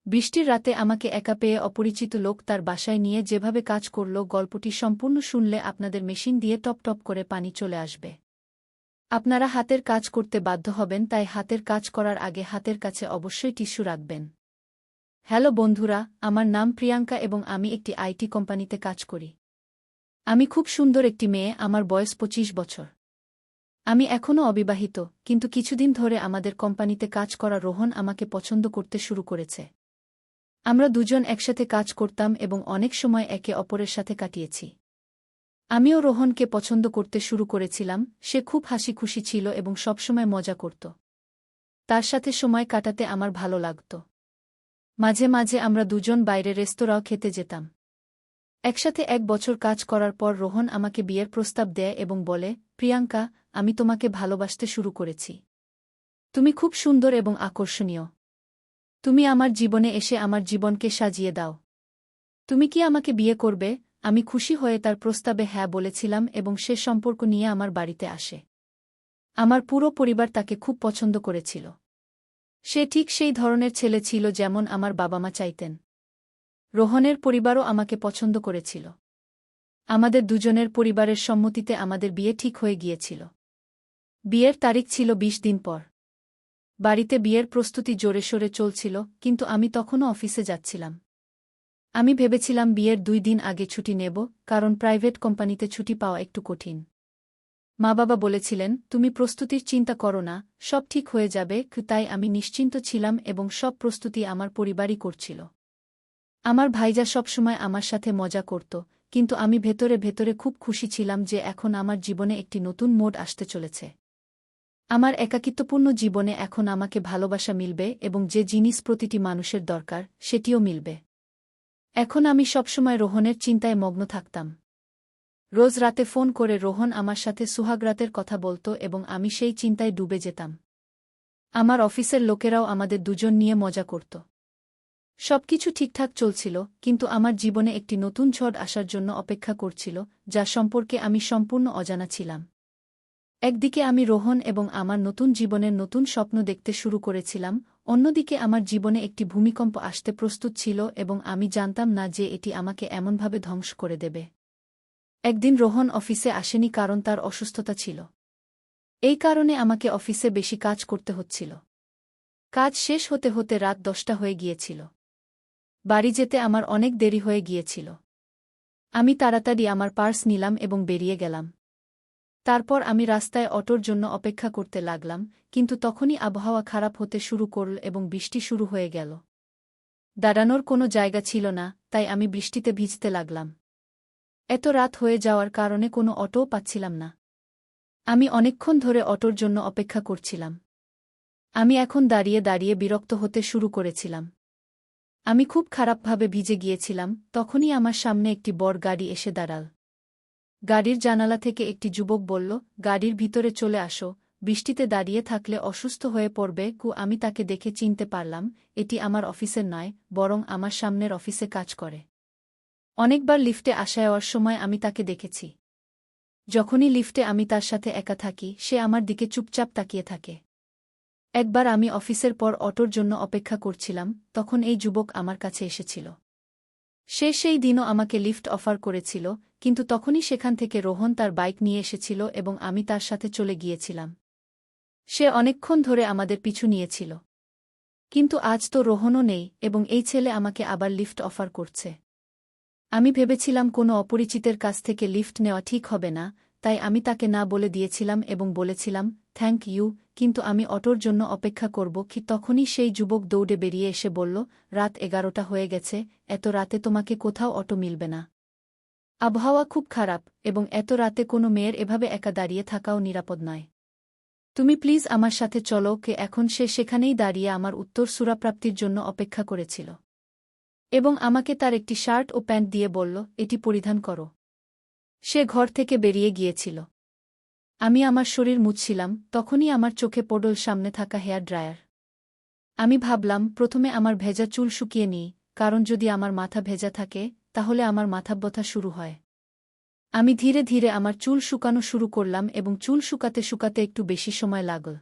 বৃষ্টির রাতে আমাকে একা পেয়ে অপরিচিত লোক তার বাসায় নিয়ে যেভাবে কাজ করল, গল্পটি সম্পূর্ণ শুনলে আপনাদের মেশিন দিয়ে টপ টপ করে পানি চলে আসবে। আপনারা হাতের কাজ করতে বাধ্য হবেন, তাই হাতের কাজ করার আগে হাতের কাছে অবশ্যই টিস্যু রাখবেন। হ্যালো বন্ধুরা, আমার নাম প্রিয়াঙ্কা এবং আমি একটি আইটি কোম্পানিতে কাজ করি। আমি খুব সুন্দর একটি মেয়ে, আমার বয়স 25 বছর। আমি এখনও অবিবাহিত, কিন্তু কিছুদিন ধরে আমাদের কোম্পানিতে কাজ করা রোহন আমাকে পছন্দ করতে শুরু করেছে। আমরা দুজন একসাথে কাজ করতাম এবং অনেক সময় একে অপরের সাথে কাটিয়েছি। আমিও রোহনকে পছন্দ করতে শুরু করেছিলাম। সে খুব হাসি খুশি ছিল এবং সবসময় মজা করত। তার সাথে সময় কাটাতে আমার ভালো লাগত। মাঝে মাঝে আমরা দুজন বাইরে রেস্তোরাঁও খেতে যেতাম। একসাথে 1 বছর কাজ করার পর রোহন আমাকে বিয়ের প্রস্তাব দেয় এবং বলে, প্রিয়াঙ্কা, আমি তোমাকে ভালোবাসতে শুরু করেছি। তুমি খুব সুন্দর এবং আকর্ষণীয়। তুমি আমার জীবনে এসে আমার জীবনকে সাজিয়ে দাও। তুমি কি আমাকে বিয়ে করবে? আমি খুশি হয়ে তার প্রস্তাবে হ্যাঁ বলেছিলাম এবং সে সম্পর্ক নিয়ে আমার বাড়িতে আসে। আমার পুরো পরিবার তাকে খুব পছন্দ করেছিল। সে ঠিক সেই ধরনের ছেলে ছিল যেমন আমার বাবা মা চাইতেন। রোহনের পরিবারও আমাকে পছন্দ করেছিল। আমাদের দুজনের পরিবারের সম্মতিতে আমাদের বিয়ে ঠিক হয়ে গিয়েছিল। বিয়ের তারিখ ছিল 20 দিন পর। বাড়িতে বিয়ের প্রস্তুতি জোরে সোরে চলছিল, কিন্তু আমি তখনও অফিসে যাচ্ছিলাম। আমি ভেবেছিলাম বিয়ের 2 দিন আগে ছুটি নেব, কারণ প্রাইভেট কোম্পানিতে ছুটি পাওয়া একটু কঠিন। মা বাবা বলেছিলেন, তুমি প্রস্তুতির চিন্তা করো না, সব ঠিক হয়ে যাবে। তাই আমি নিশ্চিন্ত ছিলাম এবং সব প্রস্তুতি আমার পরিবারই করছিল। আমার ভাইজা সবসময় আমার সাথে মজা করত, কিন্তু আমি ভেতরে ভেতরে খুব খুশি ছিলাম যে এখন আমার জীবনে একটি নতুন মোড় আসতে চলেছে। আমার একাকিত্বপূর্ণ জীবনে এখন আমাকে ভালোবাসা মিলবে এবং যে জিনিস প্রতিটি মানুষের দরকার, সেটিও মিলবে। এখন আমি সবসময় রোহনের চিন্তায় মগ্ন থাকতাম। রোজ রাতে ফোন করে রোহন আমার সাথে সুহাগরাতের কথা বলত এবং আমি সেই চিন্তায় ডুবে যেতাম। আমার অফিসের লোকেরাও আমাদের দুজন নিয়ে মজা করত। সবকিছু ঠিকঠাক চলছিল, কিন্তু আমার জীবনে একটি নতুন ঝড় আসার জন্য অপেক্ষা করছিল, যা সম্পর্কে আমি সম্পূর্ণ অজানা ছিলাম। একদিকে আমি রোহন এবং আমার নতুন জীবনের নতুন স্বপ্ন দেখতে শুরু করেছিলাম, অন্যদিকে আমার জীবনে একটি ভূমিকম্প আসতে প্রস্তুত ছিল এবং আমি জানতাম না যে এটি আমাকে এমনভাবে ধ্বংস করে দেবে। একদিন রোহন অফিসে আসেনি কারণ তার অসুস্থতা ছিল। এই কারণে আমাকে অফিসে বেশি কাজ করতে হচ্ছিল। কাজ শেষ হতে হতে রাত 10টা হয়ে গিয়েছিল। বাড়ি যেতে আমার অনেক দেরি হয়ে গিয়েছিল। আমি তাড়াতাড়ি আমার পার্স নিলাম এবং বেরিয়ে গেলাম। তারপর আমি রাস্তায় অটোর জন্য অপেক্ষা করতে লাগলাম, কিন্তু তখনই আবহাওয়া খারাপ হতে শুরু করল এবং বৃষ্টি শুরু হয়ে গেল। দাঁড়ানোর কোনো জায়গা ছিল না, তাই আমি বৃষ্টিতে ভিজতে লাগলাম। এত রাত হয়ে যাওয়ার কারণে কোনো অটোও পাচ্ছিলাম না। আমি অনেকক্ষণ ধরে অটোর জন্য অপেক্ষা করছিলাম। আমি এখন দাঁড়িয়ে দাঁড়িয়ে বিরক্ত হতে শুরু করেছিলাম। আমি খুব খারাপভাবে ভিজে গিয়েছিলাম। তখনই আমার সামনে একটি বড় গাড়ি এসে দাঁড়াল। গাড়ির জানালা থেকে একটি যুবক বলল, গাড়ির ভিতরে চলে আসো, বৃষ্টিতে দাঁড়িয়ে থাকলে অসুস্থ হয়ে পড়বে। আমি তাকে দেখে চিনতে পারলাম, এটি আমার অফিসের নয়, বরং আমার সামনের অফিসে কাজ করে। অনেকবার লিফটে আসা যাওয়ার সময় আমি তাকে দেখেছি। যখনই লিফটে আমি তার সাথে একা থাকি, সে আমার দিকে চুপচাপ তাকিয়ে থাকে। একবার আমি অফিসের পর অটোর জন্য অপেক্ষা করছিলাম, তখন এই যুবক আমার কাছে এসেছিল। সে সেই দিনও আমাকে লিফট অফার করেছিল, কিন্তু তখনই সেখান থেকে রোহন তার বাইক নিয়ে এসেছিল এবং আমি তার সাথে চলে গিয়েছিলাম। সে অনেকক্ষণ ধরে আমাদের পিছু নিয়েছিল। কিন্তু আজ তো রোহনও নেই এবং এই ছেলে আমাকে আবার লিফট অফার করছে। আমি ভেবেছিলাম কোনো অপরিচিতের কাছ থেকে লিফট নেওয়া ঠিক হবে না, তাই আমি তাকে না বলে দিয়েছিলাম এবং বলেছিলাম, থ্যাংক ইউ, কিন্তু আমি অটোর জন্য অপেক্ষা করব। তখনই সেই যুবক দৌড়ে বেরিয়ে এসে বলল, রাত 11টা হয়ে গেছে, এত রাতে তোমাকে কোথাও অটো মিলবে না। আবহাওয়া খুব খারাপ এবং এত রাতে কোনো মেয়ের এভাবে একা দাঁড়িয়ে থাকাও নিরাপদ নয়। তুমি প্লিজ আমার সাথে চলো। এখন সে সেখানেই দাঁড়িয়ে আমার উত্তর সুরাপ্রাপ্তির জন্য অপেক্ষা করেছিল এবং আমাকে তার একটি শার্ট ও প্যান্ট দিয়ে বলল, এটি পরিধান করো। সে ঘর থেকে বেরিয়ে গিয়েছিল। আমি আমার শরীর মুছছিলাম, তখনই আমার চোখে পড়ল সামনে থাকা হেয়ার ড্রায়ার। আমি ভাবলাম, প্রথমে আমার ভেজা চুল শুকিয়ে নিই, কারণ যদি আমার মাথা ভেজা থাকে তাহলে আমার মাথা ব্যথা শুরু হয়। আমি ধীরে ধীরে আমার চুল শুকানো শুরু করলাম এবং চুল শুকাতে শুকাতে একটু বেশি সময় লাগল।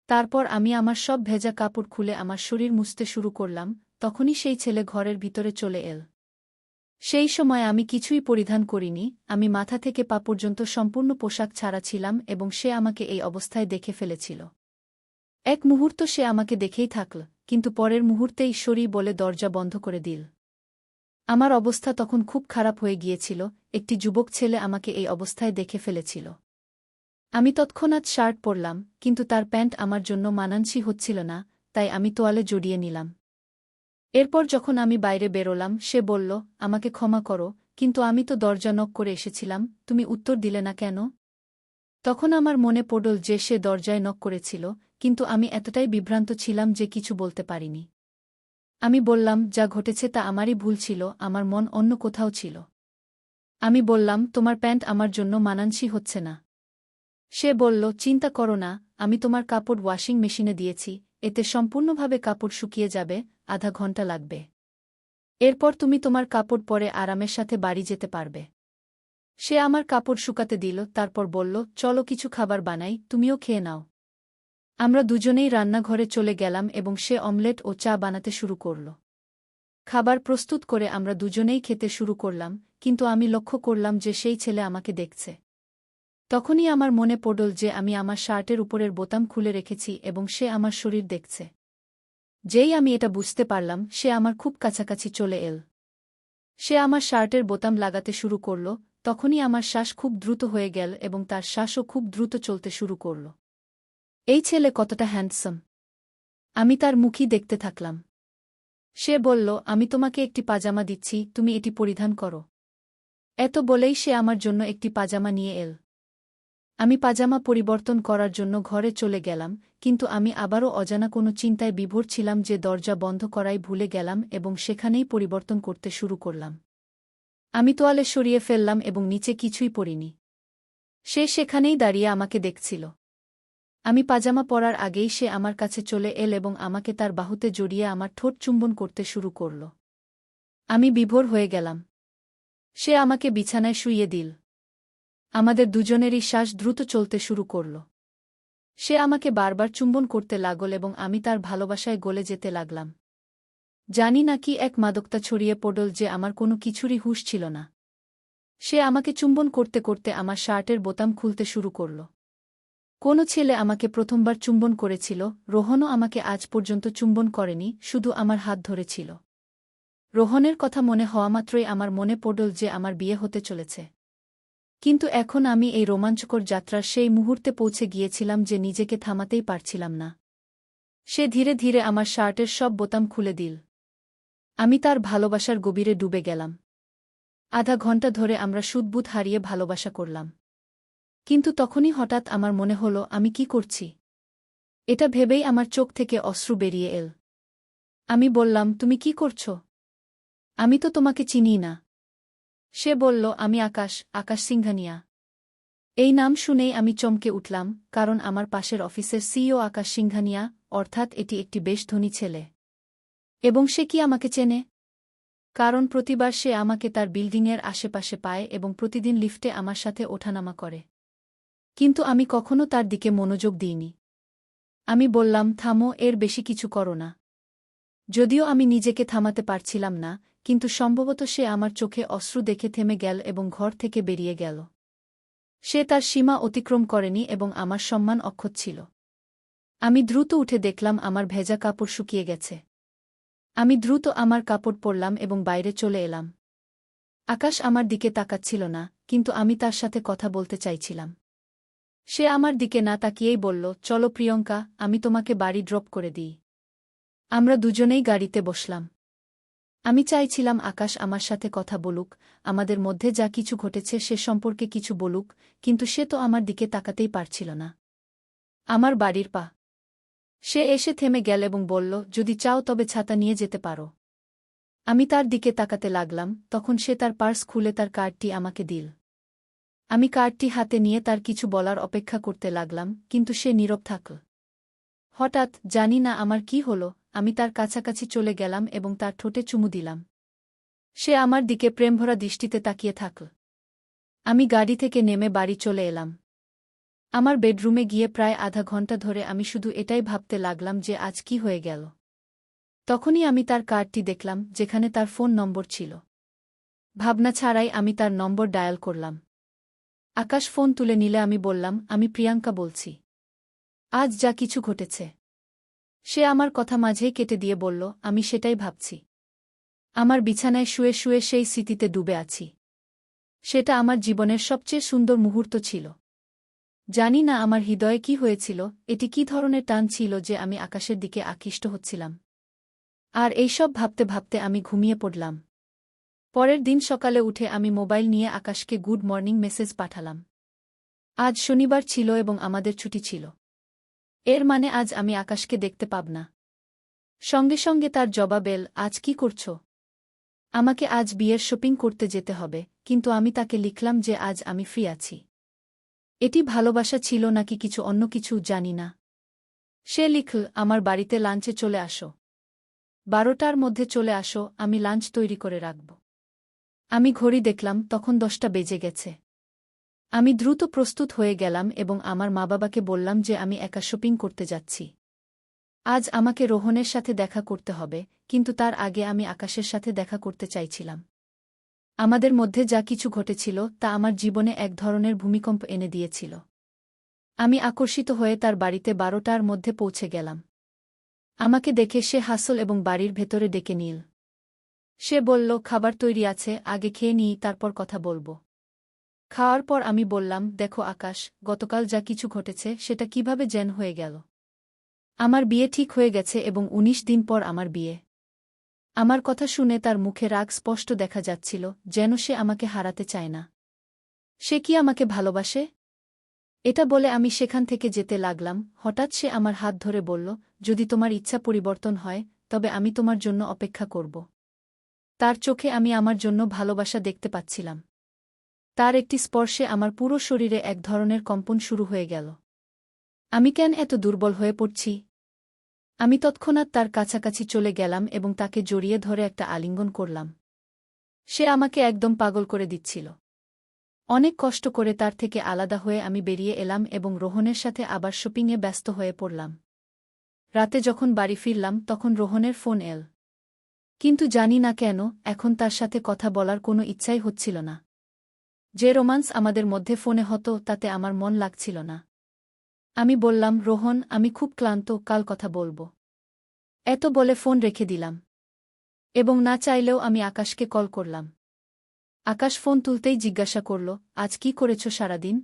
তারপর আমি আমার সব ভেজা কাপড় খুলে আমার শরীর মুছতে শুরু করলাম, তখনই সেই ছেলে ঘরের ভিতরে চলে এল। সেই সময় আমি কিছুই পরিধান করিনি, আমি মাথা থেকে পা পর্যন্ত সম্পূর্ণ পোশাক ছাড়া ছিলাম এবং সে আমাকে এই অবস্থায় দেখে ফেলেছিল। এক মুহূর্ত সে আমাকে দেখেই থাকল, কিন্তু পরের মুহূর্তেই সরি বলে দরজা বন্ধ করে দিল। আমার অবস্থা তখন খুব খারাপ হয়ে গিয়েছিল, একটি যুবক ছেলে আমাকে এই অবস্থায় দেখে ফেলেছিল। আমি তৎক্ষণাৎ শার্ট পরলাম, কিন্তু তার প্যান্ট আমার জন্য মানানসই হচ্ছিল না, তাই আমি তোয়ালে জড়িয়ে নিলাম। এরপর যখন আমি বাইরে বেরোলাম সে বলল, আমাকে ক্ষমা করো, কিন্তু আমি তো দরজা নক করে এসেছিলাম, তুমি উত্তর দিলে না কেন? তখন আমার মনে পড়ল যে সে দরজায় নক করেছিল, কিন্তু আমি এতটাই বিভ্রান্ত ছিলাম যে কিছু বলতে পারিনি। আমি বললাম, যা ঘটেছে তা আমারই ভুল ছিল, আমার মন অন্য কোথাও ছিল। আমি বললাম, তোমার প্যান্ট আমার জন্য মানানসই হচ্ছে না। সে বলল, চিন্তা করো না, আমি তোমার কাপড় ওয়াশিং মেশিনে দিয়েছি, এতে সম্পূর্ণভাবে কাপড় শুকিয়ে যাবে, আধা ঘন্টা লাগবে। এরপর তুমি তোমার কাপড় পরে আরামের সাথে বাড়ি যেতে পারবে। সে আমার কাপড় শুকাতে দিল, তারপর বলল, চলো কিছু খাবার বানাই, তুমিও খেয়ে নাও। আমরা দুজনেই রান্নাঘরে চলে গেলাম এবং সে অমলেট ও চা বানাতে শুরু করল। খাবার প্রস্তুত করে আমরা দুজনেই খেতে শুরু করলাম, কিন্তু আমি লক্ষ্য করলাম যে সেই ছেলে আমাকে দেখছে। তখনই আমার মনে পড়ল যে আমি আমার শার্টের উপরের বোতাম খুলে রেখেছি এবং সে আমার শরীর দেখছে। যেই আমি এটা বুঝতে পারলাম সে আমার খুব কাছাকাছি চলে এল। সে আমার শার্টের বোতাম লাগাতে শুরু করল, তখনই আমার শ্বাস খুব দ্রুত হয়ে গেল এবং তার শ্বাসও খুব দ্রুত চলতে শুরু করল। এই ছেলে কতটা হ্যান্ডসাম! আমি তার মুখই দেখতে থাকলাম। সে বলল, আমি তোমাকে একটি পাজামা দিচ্ছি, তুমি এটি পরিধান করো। এত বলেই সে আমার জন্য একটি পাজামা নিয়ে এল। আমি পাজামা পরিবর্তন করার জন্য ঘরে চলে গেলাম, কিন্তু আমি আবারও অজানা কোনো চিন্তায় বিভোর ছিলাম যে দরজা বন্ধ করাই ভুলে গেলাম এবং সেখানেই পরিবর্তন করতে শুরু করলাম। আমি তোয়ালে সরিয়ে ফেললাম এবং নিচে কিছুই পরিনি। সে সেখানেই দাঁড়িয়ে আমাকে দেখছিল। আমি পাজামা পরার আগেই সে আমার কাছে চলে এল এবং আমাকে তার বাহুতে জড়িয়ে আমার ঠোঁট চুম্বন করতে শুরু করল। আমি বিভোর হয়ে গেলাম। সে আমাকে বিছানায় শুইয়ে দিল। আমাদের দুজনেরই শ্বাস দ্রুত চলতে শুরু করল। সে আমাকে বারবার চুম্বন করতে লাগল এবং আমি তার ভালোবাসায় গলে যেতে লাগলাম। জানি না কি এক মাদকতা ছড়িয়ে পড়ল যে আমার কোনো কিছুরই হুঁশ ছিল না। সে আমাকে চুম্বন করতে করতে আমার শার্টের বোতাম খুলতে শুরু করল। কোনো ছেলে আমাকে প্রথমবার চুম্বন করেছিল, রোহনও আমাকে আজ পর্যন্ত চুম্বন করেনি, শুধু আমার হাত ধরেছিল। রোহনের কথা মনে হওয়া মাত্রই আমার মনে পড়ল যে আমার বিয়ে হতে চলেছে। কিন্তু এখন আমি এই রোমাঞ্চকর যাত্রার সেই মুহূর্তে পৌঁছে গিয়েছিলাম যে নিজেকে থামাতেই পারছিলাম না। সে ধীরে ধীরে আমার শার্টের সব বোতাম খুলে দিল। আমি তার ভালোবাসার গভীরে ডুবে গেলাম। আধা ঘন্টা ধরে আমরা সুদবুদ হারিয়ে ভালোবাসা করলাম। কিন্তু তখনই হঠাৎ আমার মনে হল, আমি কি করছি? এটা ভেবেই আমার চোখ থেকে অশ্রু বেরিয়ে এল। আমি বললাম, তুমি কি করছ? আমি তো তোমাকে চিনি না। সে বলল, আমি আকাশ, আকাশ সিংঘানিয়া। এই নাম শুনেই আমি চমকে উঠলাম, কারণ আমার পাশের অফিসের সিইও আকাশ সিংঘানিয়া, অর্থাৎ এটি একটি বেশ ধনী ছেলে। এবং সে কি আমাকে চেনে? কারণ প্রতিবার সে আমাকে তার বিল্ডিংয়ের আশেপাশে পায় এবং প্রতিদিন লিফটে আমার সাথে ওঠানামা করে। কিন্তু আমি কখনো তার দিকে মনোযোগ দিইনি। আমি বললাম, থামো, এর বেশি কিছু করো না। যদিও আমি নিজেকে থামাতে পারছিলাম না, কিন্তু সম্ভবত সে আমার চোখে অশ্রু দেখে থেমে গেল এবং ঘর থেকে বেরিয়ে গেল। সে তার সীমা অতিক্রম করেনি এবং আমার সম্মান অক্ষত ছিল। আমি দ্রুত উঠে দেখলাম আমার ভেজা কাপড় শুকিয়ে গেছে। আমি দ্রুত আমার কাপড় পরলাম এবং বাইরে চলে এলাম। আকাশ আমার দিকে তাকাচ্ছিল না, কিন্তু আমি তার সাথে কথা বলতে চাইছিলাম। সে আমার দিকে না তাকিয়েই বলল, চলো প্রিয়ঙ্কা, আমি তোমাকে বাড়ি ড্রপ করে দিই। আমরা দুজনেই গাড়িতে বসলাম। আমি চাইছিলাম আকাশ আমার সাথে কথা বলুক, আমাদের মধ্যে যা কিছু ঘটেছে সে সম্পর্কে কিছু বলুক, কিন্তু সে তো আমার দিকে তাকাতেই পারছিল না। আমার বাড়ির পা। সে এসে থেমে গেল এবং বলল, যদি চাও তবে ছাতা নিয়ে যেতে পারো। আমি তার দিকে তাকাতে লাগলাম, তখন সে তার পার্স খুলে তার কার্ডটি আমাকে দিল। আমি কার্ডটি হাতে নিয়ে তার কিছু বলার অপেক্ষা করতে লাগলাম, কিন্তু সে নীরব থাকল। হঠাৎ, জানি না আমার কি হল, আমি তার কাছাকাছি চলে গেলাম এবং তার ঠোঁটে চুমু দিলাম। সে আমার দিকে প্রেমভরা দৃষ্টিতে তাকিয়ে থাকল। আমি গাড়ি থেকে নেমে বাড়ি চলে এলাম। আমার বেডরুমে গিয়ে প্রায় আধা ঘন্টা ধরে আমি শুধু এটাই ভাবতে লাগলাম যে আজ কি হয়ে গেল। তখনই আমি তার কার্ডটি দেখলাম, যেখানে তার ফোন নম্বর ছিল। ভাবনা ছাড়াই আমি তার নম্বর ডায়াল করলাম। আকাশ ফোন তুলে নিলে আমি বললাম, আমি প্রিয়াঙ্কা বলছি। আজ যা কিছু ঘটেছে। সে আমার কথা মাঝেই কেটে দিয়ে বলল, আমি সেটাই ভাবছি। আমার বিছানায় শুয়ে শুয়ে সেই স্মৃতিতে ডুবে আছি। সেটা আমার জীবনের সবচেয়ে সুন্দর মুহূর্ত ছিল। জানি না আমার হৃদয়ে কি হয়েছিল, এটি কি ধরনের টান ছিল যে আমি আকাশের দিকে আকৃষ্ট হচ্ছিলাম। আর এইসব ভাবতে ভাবতে আমি ঘুমিয়ে পড়লাম। পরের দিন সকালে উঠে আমি মোবাইল নিয়ে আকাশকে গুড মর্নিং মেসেজ পাঠালাম। আজ শনিবার ছিল এবং আমাদের ছুটি ছিল। এর মানে আজ আমি আকাশকে দেখতে পাব না। সঙ্গে সঙ্গে তার জবাব এল, আজ কি করছ? আমাকে আজ বিয়ের শপিং করতে যেতে হবে, কিন্তু আমি তাকে লিখলাম যে আজ আমি ফ্রি আছি। এটি ভালোবাসা ছিল নাকি কিছু অন্য কিছু জানি না। সে লিখল, আমার বাড়িতে লাঞ্চে চলে আসো। 12টার মধ্যে চলে আসো, আমি লাঞ্চ তৈরি করে রাখব। আমি ঘড়ি দেখলাম, তখন 10টা বেজে গেছে। আমি দ্রুত প্রস্তুত হয়ে গেলাম এবং আমার মা-বাবাকে বললাম যে আমি একা শপিং করতে যাচ্ছি। আজ আমাকে রোহনের সাথে দেখা করতে হবে, কিন্তু তার আগে আমি আকাশের সাথে দেখা করতে চাইছিলাম। আমাদের মধ্যে যা কিছু ঘটেছিল তা আমার জীবনে এক ধরনের ভূমিকম্প এনে দিয়েছিল। আমি আকর্ষিত হয়ে তার বাড়িতে 12টার মধ্যে পৌঁছে গেলাম। আমাকে দেখে সে হাসল এবং বাড়ির ভেতরে ডেকে নিল। সে বলল, খাবার তৈরি আছে, আগে খেয়ে নিই, তারপর কথা বলব। খাওয়ার পর আমি বললাম, দেখো আকাশ, গতকাল যা কিছু ঘটেছে সেটা কিভাবে যেন হয়ে গেল। আমার বিয়ে ঠিক হয়ে গেছে এবং 19 দিন পর আমার বিয়ে। আমার কথা শুনে তার মুখে রাগ স্পষ্ট দেখা যাচ্ছিল, যেন সে আমাকে হারাতে চায় না। সে কি আমাকে ভালোবাসে? এটা বলে আমি সেখান থেকে যেতে লাগলাম। হঠাৎ সে আমার হাত ধরে বলল, যদি তোমার ইচ্ছা পরিবর্তন হয়, তবে আমি তোমার জন্য অপেক্ষা করব। তার চোখে আমি আমার জন্য ভালোবাসা দেখতে পাচ্ছিলাম। তার একটি স্পর্শে আমার পুরো শরীরে এক ধরনের কম্পন শুরু হয়ে গেল। আমি কেন এত দুর্বল হয়ে পড়ছি? আমি তৎক্ষণাৎ তার কাছাকাছি চলে গেলাম এবং তাকে জড়িয়ে ধরে একটা আলিঙ্গন করলাম। সে আমাকে একদম পাগল করে দিচ্ছিল। অনেক কষ্ট করে তার থেকে আলাদা হয়ে আমি বেরিয়ে এলাম এবং রোহনের সাথে আবার শপিংয়ে ব্যস্ত হয়ে পড়লাম। রাতে যখন বাড়ি ফিরলাম তখন রোহনের ফোন এল। কিন্তু জানি না কেন, এখন তার সাথে কথা বলার কোনো ইচ্ছাই হচ্ছিল না। যে রোমান্স আমাদের মধ্যে ফোনে হতো তাতে আমার মন লাগছিল না। আমি বললাম, রোহন, আমি খুব ক্লান্ত, কাল কথা বলব। এত বলে ফোন রেখে দিলাম। এবং না চাইলেও আমি আকাশকে কল করলাম। আকাশ ফোন তুলতেই জিজ্ঞাসা করল, আজ কি করেছ সারাদিন?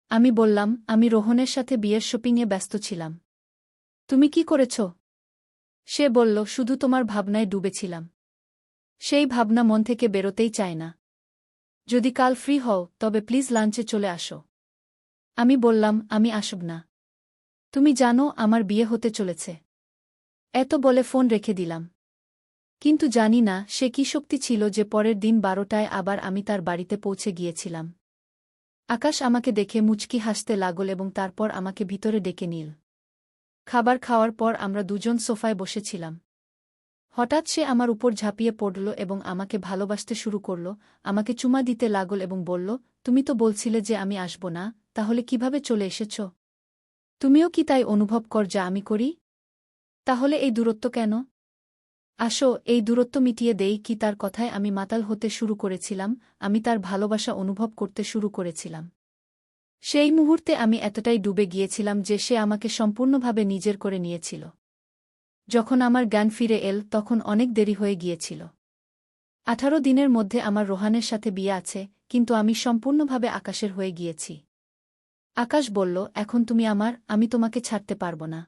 আমি বললাম, আমি রোহনের সাথে বিয়ের শপিংয়ে ব্যস্ত ছিলাম। তুমি কি করেছ? সে বলল, শুধু তোমার ভাবনায় ডুবেছিলাম। সেই ভাবনা মন থেকে বেরোতেই চায় না। যদি কাল ফ্রি হও তবে প্লিজ লাঞ্চে চলে আসো। আমি বললাম, আমি আসব না। তুমি জানো আমার বিয়ে হতে চলেছে। এত বলে ফোন রেখে দিলাম। কিন্তু জানি না সে কি শক্তি ছিল যে পরের দিন 12টায় আবার আমি তার বাড়িতে পৌঁছে গিয়েছিলাম। আকাশ আমাকে দেখে মুচকি হাসতে লাগল এবং তারপর আমাকে ভিতরে ডেকে নিল। খাবার খাওয়ার পর আমরা দুজন সোফায় বসেছিলাম। হঠাৎ সে আমার উপর ঝাঁপিয়ে পড়ল এবং আমাকে ভালোবাসতে শুরু করল, আমাকে চুমা দিতে লাগল এবং বলল, তুমি তো বলছিলে যে আমি আসব না, তাহলে কিভাবে চলে এসেছ? তুমিও কি তাই অনুভব কর যা আমি করি? তাহলে এই দূরত্ব কেন? আসো, এই দূরত্ব মিটিয়ে দেই কি? তার কথায় আমি মাতাল হতে শুরু করেছিলাম, আমি তার ভালোবাসা অনুভব করতে শুরু করেছিলাম। সেই মুহূর্তে আমি এতটাই ডুবে গিয়েছিলাম যে সে আমাকে সম্পূর্ণভাবে নিজের করে নিয়েছিল। যখন আমার জ্ঞান ফিরে এল তখন অনেক দেরি হয়ে গিয়েছিল। 18 দিনের মধ্যে আমার রোহানের সাথে বিয়ে আছে, কিন্তু আমি সম্পূর্ণভাবে আকাশের হয়ে গিয়েছি। আকাশ বলল, এখন তুমি আমার, আমি তোমাকে ছাড়তে পারব না।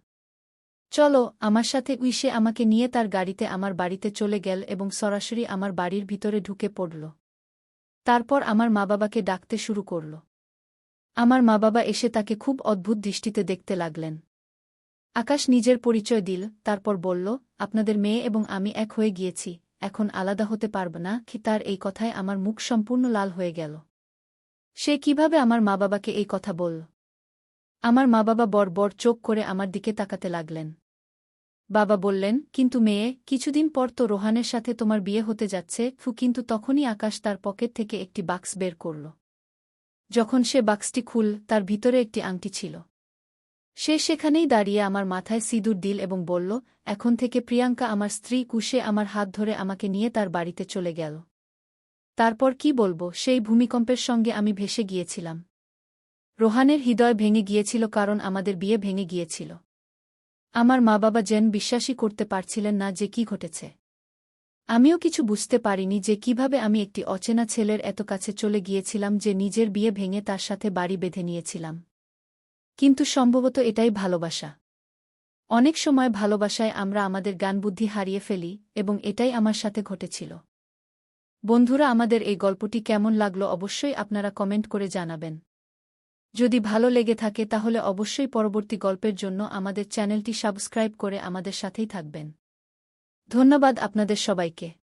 চলো আমার সাথে। সে আমাকে নিয়ে তার গাড়িতে আমার বাড়িতে চলে গেল এবং সরাসরি আমার বাড়ির ভিতরে ঢুকে পড়ল। তারপর আমার মা-বাবাকে ডাকতে শুরু করল। আমার মা-বাবা এসে তাকে খুব অদ্ভুত দৃষ্টিতে দেখতে লাগলেন। আকাশ নিজের পরিচয় দিল, তারপর বলল, আপনাদের মেয়ে এবং আমি এক হয়ে গিয়েছি, এখন আলাদা হতে পারব না। কি? তার এই কথায় আমার মুখ সম্পূর্ণ লাল হয়ে গেল। সে কিভাবে আমার মা-বাবাকে এই কথা বলল? আমার মা-বাবা বড় চোখ করে আমার দিকে তাকাতে লাগলেন। বাবা বললেন, কিন্তু মেয়ে, কিছুদিন পর তো রোহানের সাথে তোমার বিয়ে হতে যাচ্ছে। কিন্তু তখনই আকাশ তার পকেট থেকে একটি বাক্স বের করল। যখন সে বাক্সটি খুল, তার ভিতরে একটি আংটি ছিল। সে সেখানেই দাঁড়িয়ে আমার মাথায় সিঁদুর দিল এবং বলল, এখন থেকে প্রিয়াঙ্কা আমার স্ত্রী। কুশে আমার হাত ধরে আমাকে নিয়ে তার বাড়িতে চলে গেল। তারপর কি বলবো, সেই ভূমিকম্পের সঙ্গে আমি ভেসে গিয়েছিলাম। রোহানের হৃদয় ভেঙে গিয়েছিল, কারণ আমাদের বিয়ে ভেঙে গিয়েছিল। আমার মা-বাবা যেন বিশ্বাসই করতে পারছিলেন না যে কি ঘটেছে। আমিও কিছু বুঝতে পারিনি যে কিভাবে আমি একটি অচেনা ছেলের এত কাছে চলে গিয়েছিলাম, যে নিজের বিয়ে ভেঙে তার সাথে বাড়ি বেঁধে নিয়েছিলাম। কিন্তু সম্ভবত এটাই ভালোবাসা। অনেক সময় ভালোবাসায় আমরা আমাদের জ্ঞানবুদ্ধি হারিয়ে ফেলি, এবং এটাই আমার সাথে ঘটেছিল। বন্ধুরা, আমাদের এই গল্পটি কেমন লাগলো অবশ্যই আপনারা কমেন্ট করে জানাবেন। যদি ভালো লেগে থাকে তাহলে অবশ্যই পরবর্তী গল্পের জন্য আমাদের চ্যানেলটি সাবস্ক্রাইব করে আমাদের সাথেই থাকবেন। ধন্যবাদ আপনাদের সবাইকে।